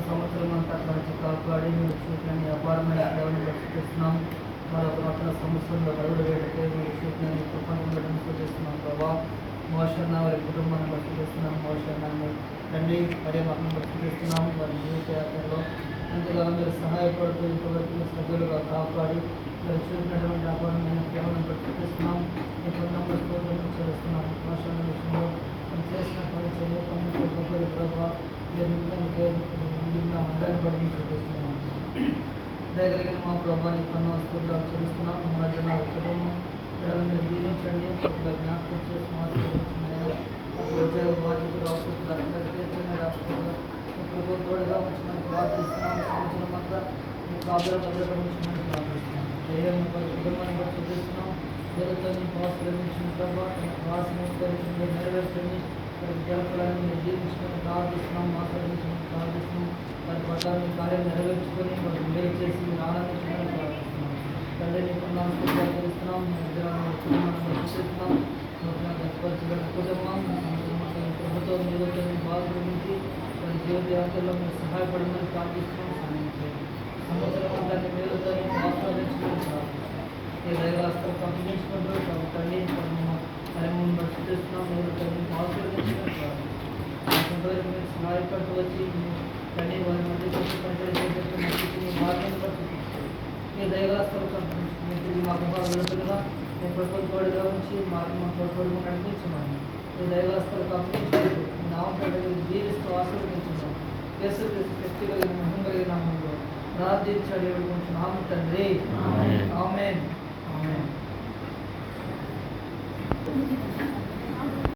సంవత్సరం అంతా కలిసి కాపాడి మీరు చూపిన అపారమైన దేవుని దర్శిస్తున్నాం. మరొక నూతన సంవత్సరంలో అడుగులు వేడితే మీరు చూపిన కృపను ఉండడం సూచిస్తున్నాం ప్రభావ. మోషన్ వారి కుటుంబాన్ని దర్శిస్తున్నాం. మోషన్నాన్ని తండ్రి మరే మనం దర్శిస్తున్నాం. వారి జీవిత యాత్రలో ఎంతగానో మీరు సహాయపడుతూ ఇంతవరకు సభ్యులుగా కాపాడి మీరు చూపినటువంటి అపారమైన ప్రేమను దర్శిస్తున్నాం. ఈ కుటుంబంలో స్తోత్రం చేస్తున్నాం. మోషన్ విషయంలో చేసిన పరిచయం గొప్పది ప్రభావ అందరిని పడి చూపిస్తున్నాం. దయగలిగిన మా ప్రభావాన్ని పన్ను వస్తువులు చెల్లిస్తున్నాం. మన జనాల కుటుంబం మీరు దీవించండి. జ్ఞాపకం చేసి ఉద్యోగ బాధ్యతలు అవసరం తోడుగా ఉంచమని ప్రార్థిస్తున్నాం. సంవత్సరం అంతా మీ కాపుల భద్రత ఉంచమని ప్రార్థిస్తున్నాం. కుటుంబాన్ని కూడా చూపిస్తున్నాం. దేవుడితో మీకు ఆశ్రయించిన ప్రభావ వాసన నెరవేర్చండి. జలఫలాన్ని మీరు జీవించుకొని ప్రార్థిస్తున్నాం. ఆశ్రయించమని ప్రార్థిస్తున్నాం. వారి పట్టాన్ని కార్యం నెరవేర్చుకొని వారికి మేలు చేసి మీరు ఆనందించమని ప్రార్థిస్తున్నాం. తండ్రిని కొన్నాస్తున్నాం. కుటుంబాన్ని చూపిస్తున్నాం. కుటుంబం ప్రభుత్వం మీదతో బాగుంచి వారి జీవిత యాత్రలో మీరు సహాయపడమని ప్రార్థిస్తున్నాం. సంవత్సరం అంతా మేలుతో ఆస్వాదించమని ప్రార్థిస్తున్నాం. ఈ దైవాస్త్రం పంపించుకుంటూ తండ్రి కార్యక్రమం చూపిస్తున్నాం. మీరు తండ్రి ఆశీర్వదించమని ప్రార్థిస్తున్నాం. మీరు సహాయపడుతూ వచ్చి తండ్రి వారి మధ్య పరిచయం మార్గం చూపిస్తారు. మీ దైవాస్త్రం పంపించుకుని మా కుమారు విడుదలగా మీ ప్రభుత్వం తోడుగా ఉంచి మా తోడుగా నడిపించమని మీ దైవాస్త్రం పంపించలేదు. నామపేట జీవిస్తూ ఆశీర్వదించున్నాం. యేసు శక్తి కలిగిన మహిమ కలిగిన నామంలో ప్రార్థించాడు నామ తండ్రి. ఆమేన్. ఆమేన్.